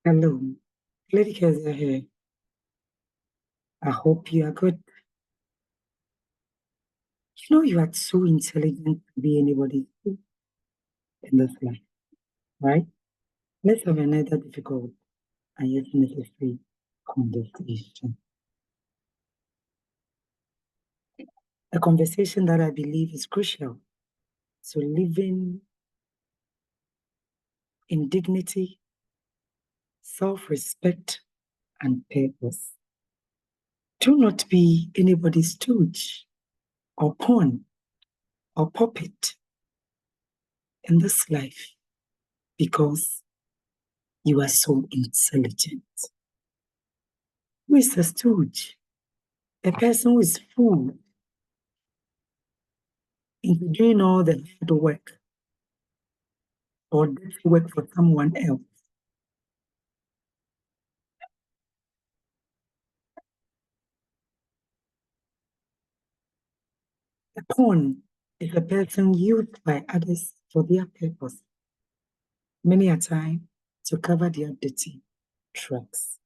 Hello, LadyKeziah here. I hope you are good. You are too intelligent to be anybody's fool in this life, right? Let's have another difficult and yet necessary conversation. A conversation that I believe is crucial to living in dignity, self-respect, and purpose. Do not be anybody's stooge or pawn or puppet in this life because you are so intelligent. Who is a stooge? A person who is fooled into doing all the hard work or dirty work for someone else. A pawn is a person used by others for their purpose, many a time to cover their dirty tracks.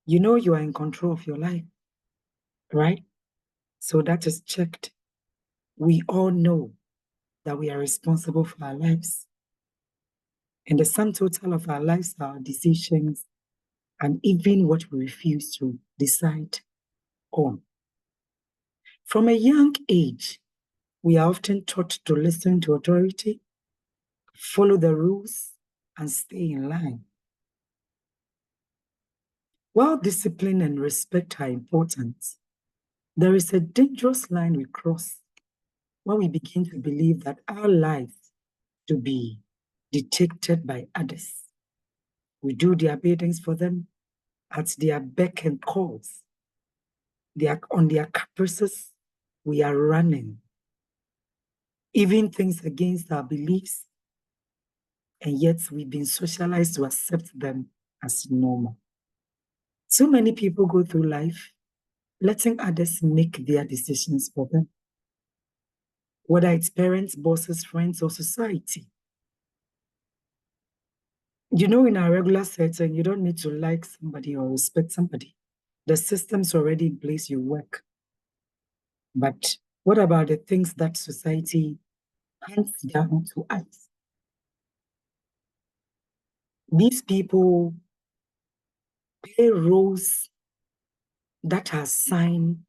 You know you are in control of your life, right? So that is checked. We all know that we are responsible for our lives. And the sum total of our lives are our decisions and even what we refuse to decide on. From a young age, we are often taught to listen to authority, follow the rules, and stay in line. While discipline and respect are important, there is a dangerous line we cross when we begin to believe that our lives to be dictated by others. We do their biddings for them at their beck and calls. They are on their caprices, we are running. Even things against our beliefs, and yet we've been socialized to accept them as normal. So many people go through life letting others make their decisions for them, whether it's parents, bosses, friends, or society. In a regular setting, you don't need to like somebody or respect somebody. The system's already in place, you work. But what about the things that society hands down to us? These people play roles that are signed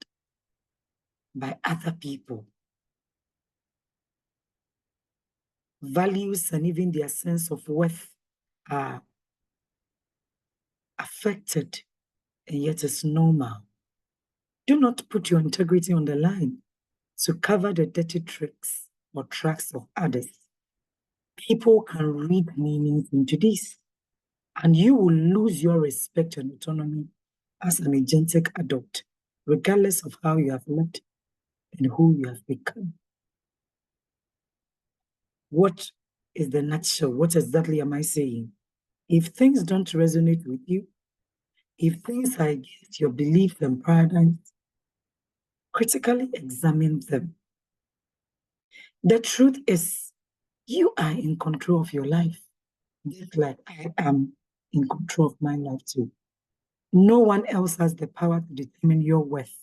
by other people. Values and even their sense of worth are affected, and yet it's normal. Do not put your integrity on the line to cover the dirty tricks or tracks of others. People can read meanings into this, and you will lose your respect and autonomy as an agentic adult, regardless of how you have lived and who you have become. What is the nutshell? What exactly am I saying? If things don't resonate with you, if things are against your beliefs and paradigms, critically examine them. The truth is, you are in control of your life, just like I am in control of my life too. No one else has the power to determine your worth,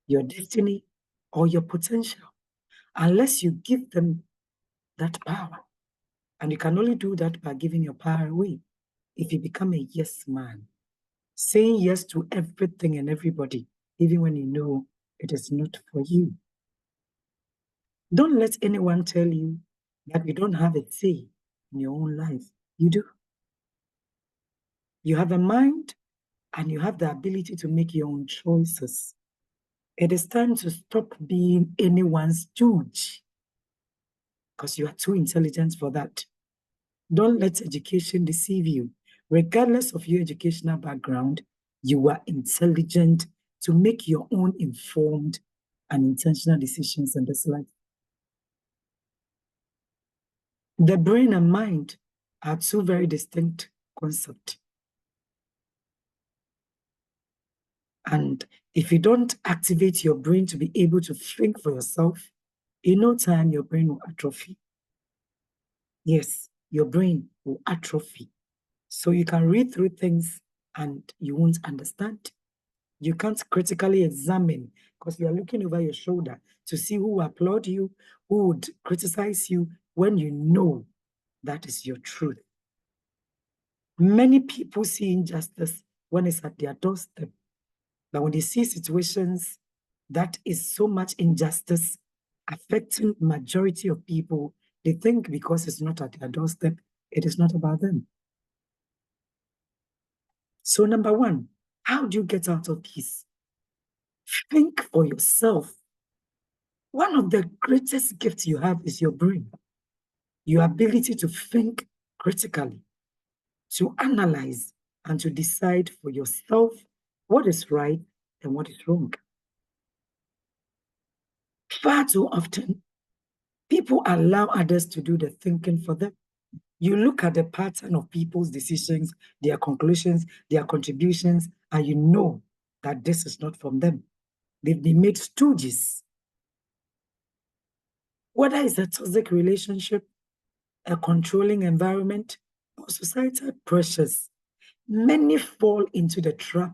your destiny, or your potential, unless you give them that power. And you can only do that by giving your power away. If you become a yes man, saying yes to everything and everybody, even when you know it is not for you. Don't let anyone tell you that you don't have a say in your own life. You do. You have a mind and you have the ability to make your own choices. It is time to stop being anyone's judge because you are too intelligent for that. Don't let education deceive you. Regardless of your educational background, you are intelligent to make your own informed and intentional decisions in this life. The brain and mind are two very distinct concepts. And if you don't activate your brain to be able to think for yourself, in no time your brain will atrophy. yes, your brain will atrophy. So you can read through things and you won't understand. You can't critically examine because you are looking over your shoulder to see who will applaud you, who would criticize you when you know that is your truth. Many people see injustice when it's at their doorstep. But when they see situations that is so much injustice affecting majority of people, they think because it's not at their doorstep, it is not about them. So number one, how do you get out of this? Think for yourself. One of the greatest gifts you have is your brain, your ability to think critically, to analyze, and to decide for yourself what is right and what is wrong. Far too often, people allow others to do the thinking for them. You look at the pattern of people's decisions, their conclusions, their contributions, and you know that this is not from them. They've been made stooges. Whether it's a toxic relationship, a controlling environment, or societal pressures, many fall into the trap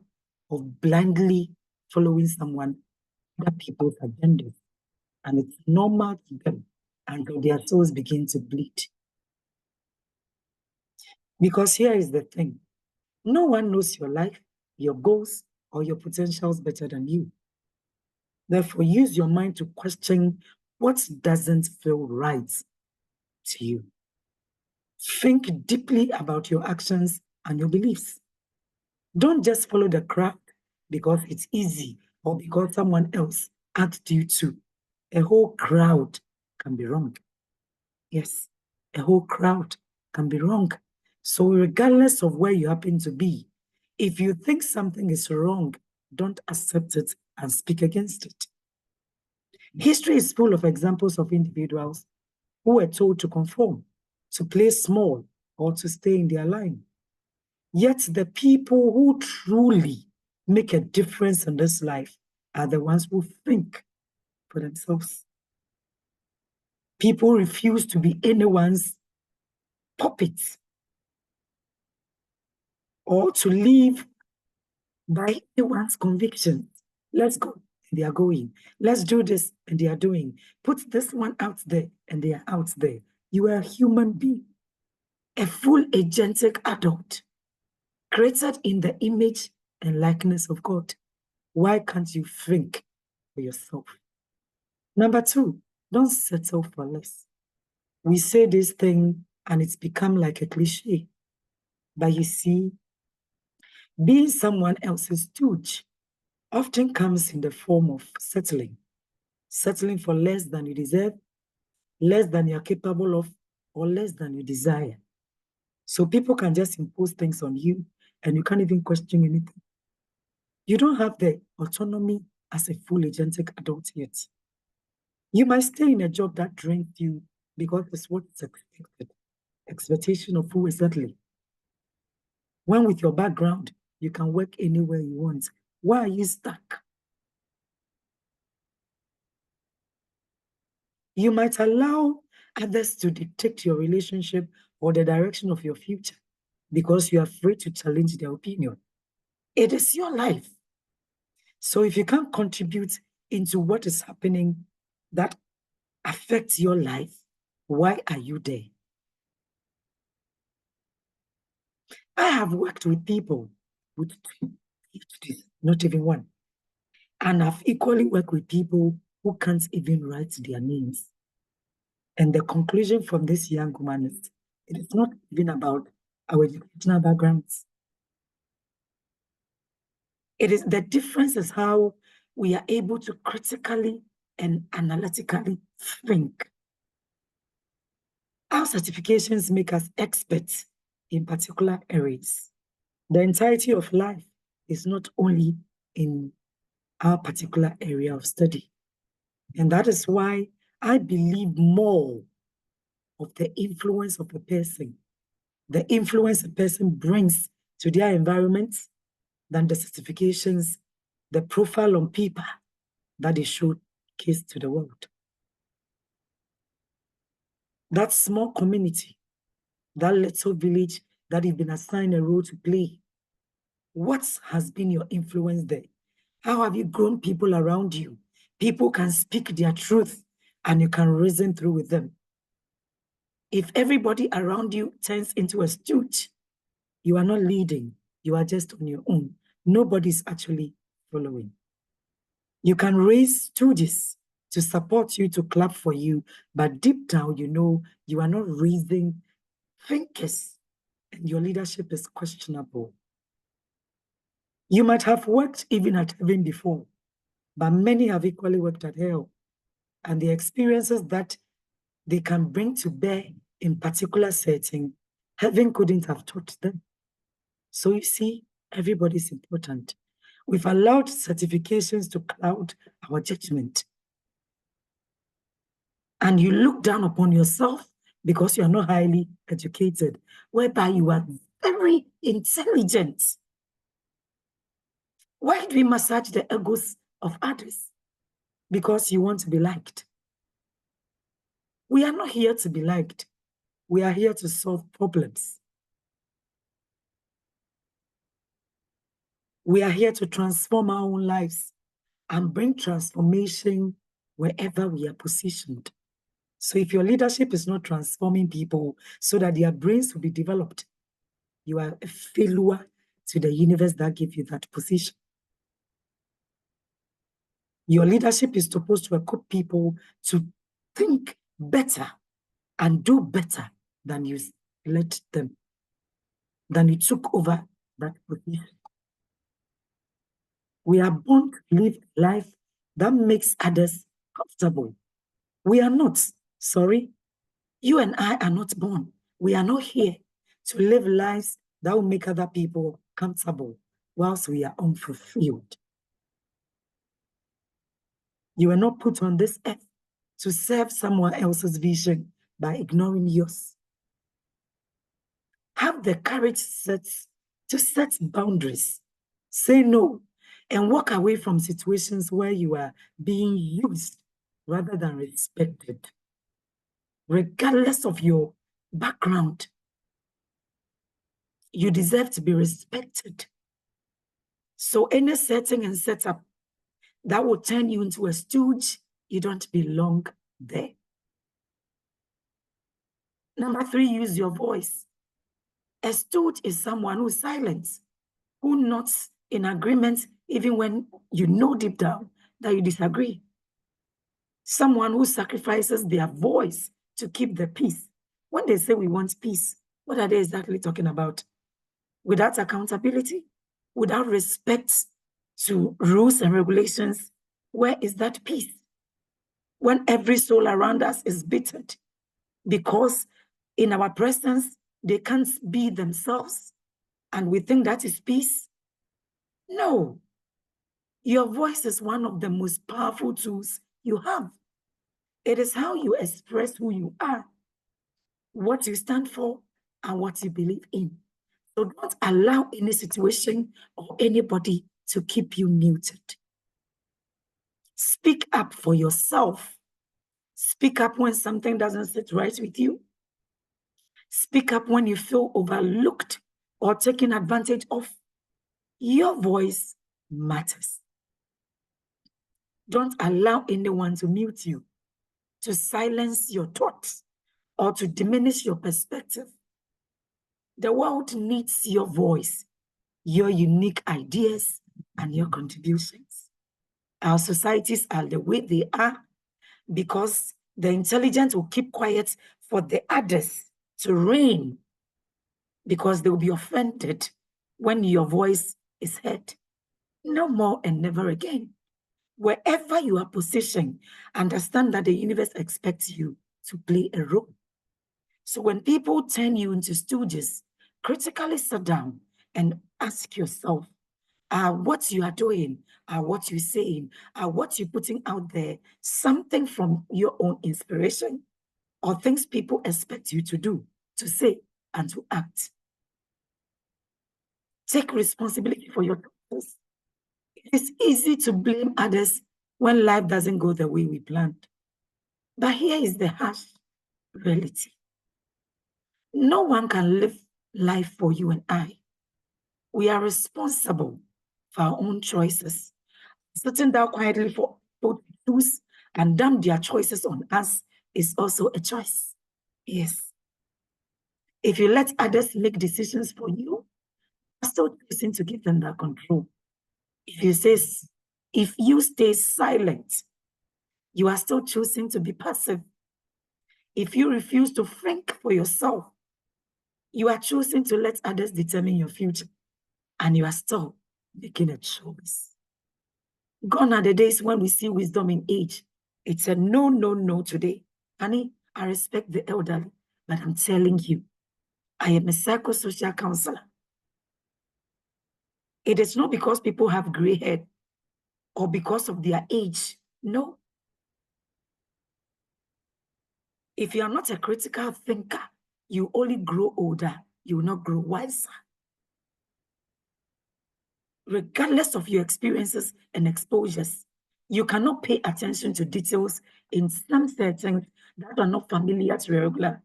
of blindly following someone, other people's agendas. And it's normal to them until their souls begin to bleed. Because here is the thing. No one knows your life, your goals, or your potentials better than you. Therefore, use your mind to question what doesn't feel right to you. Think deeply about your actions and your beliefs. Don't just follow the crowd because it's easy or because someone else asked you to. A whole crowd can be wrong. Yes, a whole crowd can be wrong. So regardless of where you happen to be, if you think something is wrong, don't accept it and speak against it. History is full of examples of individuals who were told to conform, to play small, or to stay in their line. Yet the people who truly make a difference in this life are the ones who think for themselves. People refuse to be anyone's puppets or to live by anyone's convictions. Let's go, and they are going. Let's do this, and they are doing. Put this one out there, and they are out there. You are a human being, a full agentic adult, created in the image and likeness of God. Why can't you think for yourself? Number two, don't settle for less. We say this thing, and it's become like a cliche. But you see, being someone else's stooge often comes in the form of settling for less than you deserve, less than you're capable of, or less than you desire. So people can just impose things on you and you can't even question anything. You don't have the autonomy as a full agentic adult yet. You might stay in a job that drains you because it's what's expected. Expectation of who exactly? When with your background, you can work anywhere you want. Why are you stuck? You might allow others to dictate your relationship or the direction of your future because you're afraid to challenge their opinion. It is your life. So if you can't contribute into what is happening that affects your life, why are you there? I have worked with people with PhDs, not even one. And I've equally worked with people who can't even write their names. And the conclusion from this young woman is, it is not even about our educational backgrounds. It is the difference is how we are able to critically and analytically think. Our certifications make us experts in particular areas. The entirety of life is not only in our particular area of study. And that is why I believe more of the influence of a person, the influence a person brings to their environment than the certifications, the profile on paper that they showcase to the world. That small community that little village that you've been assigned a role to play. What has been your influence there? How have you grown people around you? People can speak their truth and you can reason through with them. If everybody around you turns into a stooge, you are not leading. You are just on your own. Nobody's actually following. You can raise stooges to support you, to clap for you, but deep down, you know you are not raising thinkers and your leadership is questionable. You might have worked even at heaven before, but many have equally worked at hell. And the experiences that they can bring to bear in particular setting, heaven couldn't have taught them. So you see, everybody's important. We've allowed certifications to cloud our judgment. And you look down upon yourself because you are not highly educated, whereby you are very intelligent. Why do we massage the egos of others? Because you want to be liked. We are not here to be liked. We are here to solve problems. We are here to transform our own lives and bring transformation wherever we are positioned. So if your leadership is not transforming people so that their brains will be developed, you are a failure to the universe that gave you that position. Your leadership is supposed to equip people to think better and do better than you let them, than you took over that position. We are born to live life that makes others comfortable. We are not, sorry. You and I are not born. We are not here to live lives that will make other people comfortable whilst we are unfulfilled. You were not put on this earth to serve someone else's vision by ignoring yours. Have the courage to set boundaries. Say no and walk away from situations where you are being used rather than respected. Regardless of your background, you deserve to be respected. So any setting and setup that will turn you into a stooge, you don't belong there. Number 3, use your voice. A stooge is someone who's silent, who nods in agreement even when you know deep down that you disagree. Someone who sacrifices their voice to keep the peace. When they say we want peace, what are they exactly talking about? Without accountability, without respect to rules and regulations, where is that peace? When every soul around us is bittered because in our presence, they can't be themselves, and we think that is peace? No. Your voice is one of the most powerful tools you have. It is how you express who you are, what you stand for, and what you believe in. So don't allow any situation or anybody to keep you muted. Speak up for yourself. Speak up when something doesn't sit right with you. Speak up when you feel overlooked or taken advantage of. Your voice matters. Don't allow anyone to mute you, to silence your thoughts, or to diminish your perspective. The world needs your voice, your unique ideas, and your contributions. Our societies are the way they are because the intelligent will keep quiet for the others to reign, because they will be offended when your voice is heard. No more and never again. Wherever you are positioned, understand that the universe expects you to play a role. So when people turn you into stooges, critically sit down and ask yourself, what you are doing, what you're saying, what you're putting out there, something from your own inspiration or things people expect you to do, to say, and to act. Take responsibility for your choices. It is easy to blame others when life doesn't go the way we planned. But here is the harsh reality. No one can live life for you and I. We are responsible for our own choices. Sitting down quietly for both choose and damn their choices on us is also a choice. Yes. If you let others make decisions for you, you're still choosing to give them that control. If you stay silent, you are still choosing to be passive. If you refuse to think for yourself, you are choosing to let others determine your future, and you are still making a choice. Gone are the days when we see wisdom in age. It's a no, no, no today. Honey, I respect the elderly, but I'm telling you, I am a psychosocial counselor. It is not because people have gray hair or because of their age. No. If you are not a critical thinker, you only grow older, you will not grow wiser. Regardless of your experiences and exposures, you cannot pay attention to details in some settings that are not familiar to your regular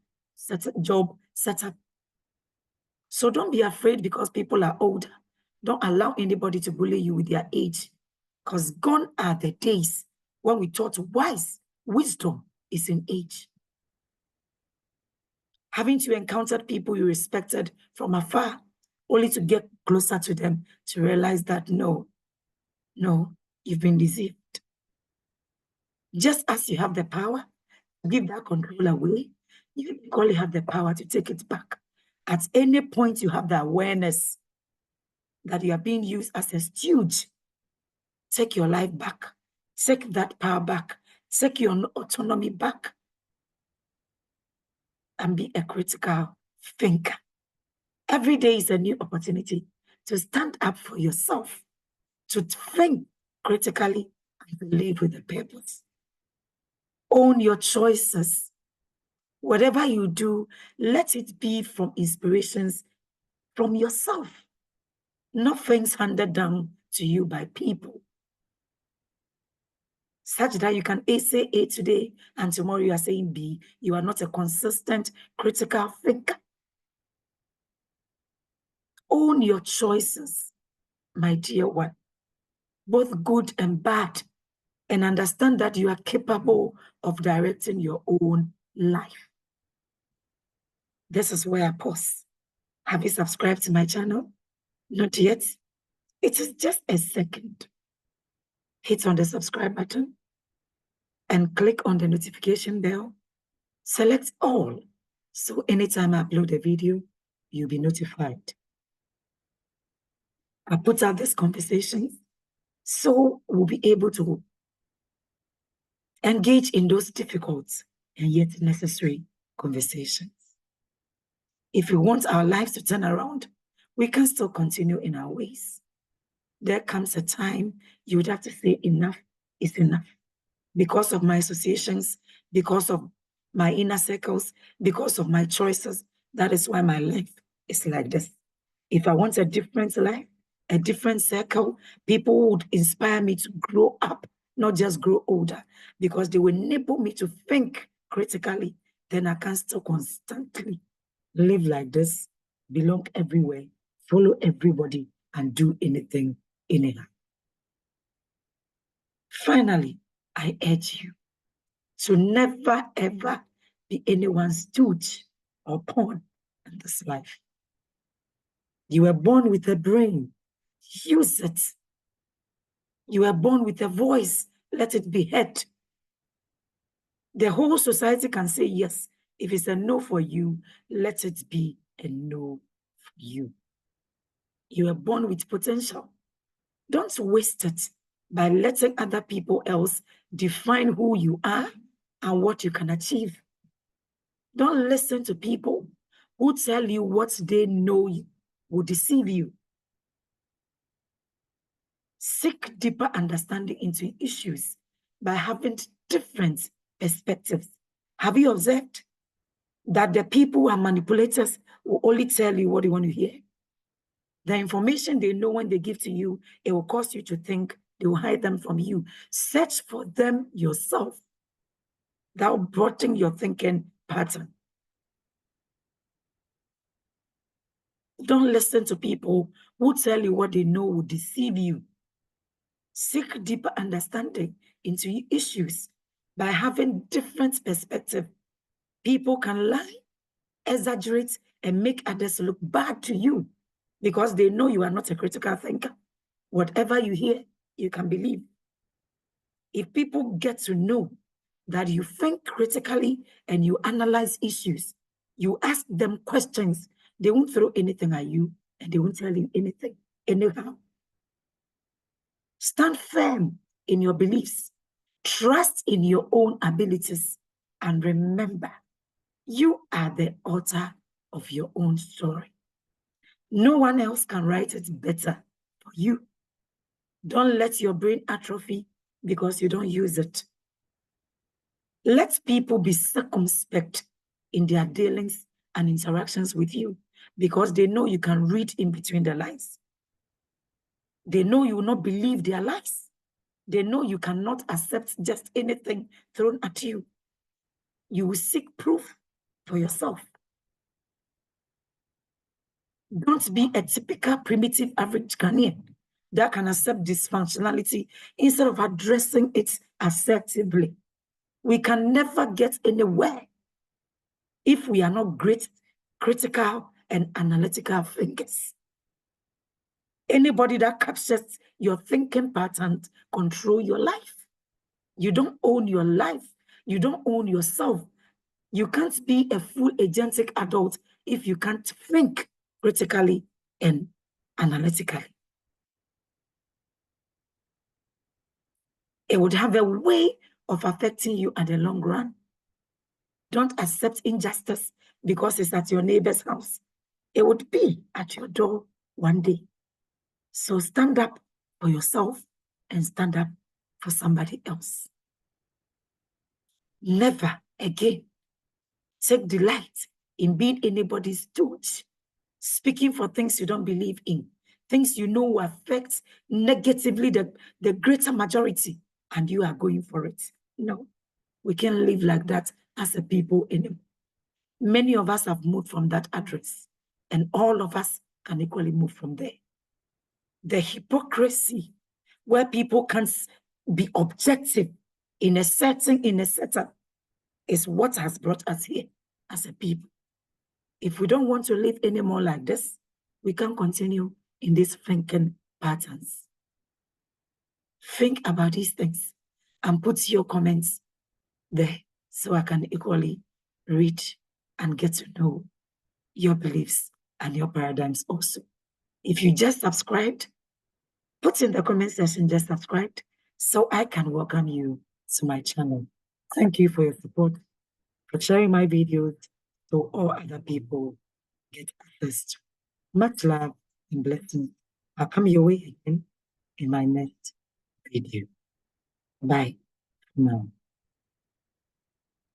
job setup. So don't be afraid because people are older. Don't allow anybody to bully you with their age, because gone are the days when we thought wisdom is in age. Having to encounter people you respected from afar, only to get closer to them to realize that no, you've been deceived. Just as you have the power to give that control away, you equally have the power to take it back. At any point, you have the awareness that you are being used as a stooge. Take your life back. Take that power back. Take your autonomy back. And be a critical thinker. Every day is a new opportunity to stand up for yourself, to think critically, and to live with a purpose. Own your choices. Whatever you do, let it be from inspirations from yourself, not things handed down to you by people. Such that you can say A today and tomorrow you are saying B. You are not a consistent critical thinker. Own your choices, my dear one, both good and bad, and understand that you are capable of directing your own life. This is where I pause. Have you subscribed to my channel? Not yet? It is just a second. Hit on the subscribe button and click on the notification bell. Select all, so anytime I upload a video, you'll be notified. I put out this conversation so we'll be able to engage in those difficult and yet necessary conversations. If we want our lives to turn around, we can still continue in our ways. There comes a time you would have to say enough is enough. Because of my associations, because of my inner circles, because of my choices, that is why my life is like this. If I want a different life, a different circle, people would inspire me to grow up, not just grow older, because they will enable me to think critically. Then I can still constantly live like this, belong everywhere, follow everybody, and do anything anyhow. Finally, I urge you to never ever be anyone's stooge or pawn in this life. You were born with a brain, use it. You were born with a voice, let it be heard. The whole society can say yes. If it's a no for you, let it be a no for you. You were born with potential. Don't waste it by letting other people else define who you are and what you can achieve. Don't listen to people who tell you what they know will deceive you. Seek deeper understanding into issues by having different perspectives. Have you observed that the people who are manipulators will only tell you what you want to hear? The information they know when they give to you, it will cause you to think, they will hide them from you. Search for them yourself. That will broaden your thinking pattern. Don't listen to people who tell you what they know will deceive you. Seek deeper understanding into issues by having different perspective. People can lie, exaggerate, and make others look bad to you because they know you are not a critical thinker. Whatever you hear, you can believe. If people get to know that you think critically and you analyze issues, you ask them questions, they won't throw anything at you and they won't tell you anything anyhow. Stand firm in your beliefs, trust in your own abilities, and remember, you are the author of your own story. No one else can write it better for you. Don't let your brain atrophy because you don't use it. Let people be circumspect in their dealings and interactions with you because they know you can read in between the lines. They know you will not believe their lies. They know you cannot accept just anything thrown at you. You will seek proof for yourself. Don't be a typical primitive average Ghanaian that can accept dysfunctionality instead of addressing it assertively. We can never get anywhere if we are not great critical and analytical thinkers. Anybody that captures your thinking patterns control your life. You don't own your life. You don't own yourself. You can't be a full agentic adult if you can't think critically and analytically. It would have a way of affecting you at the long run. Don't accept injustice because it's at your neighbor's house. It would be at your door one day. So stand up for yourself and stand up for somebody else. Never again take delight in being anybody's stooge, speaking for things you don't believe in, things you know will affect negatively the greater majority, and you are going for it. No, we can't live like that as a people anymore. Many of us have moved from that address, and all of us can equally move from there. The hypocrisy where people can be objective in a setup is what has brought us here as a people. If we don't want to live anymore like this, we can continue in these thinking patterns. Think about these things and put your comments there so I can equally read and get to know your beliefs and your paradigms also. If you just subscribed, put in the comment section, just subscribed, so I can welcome you to my channel. Thank you for your support, for sharing my videos so all other people get access to. Much love and blessings. I'll come your way again in my next video. Bye now.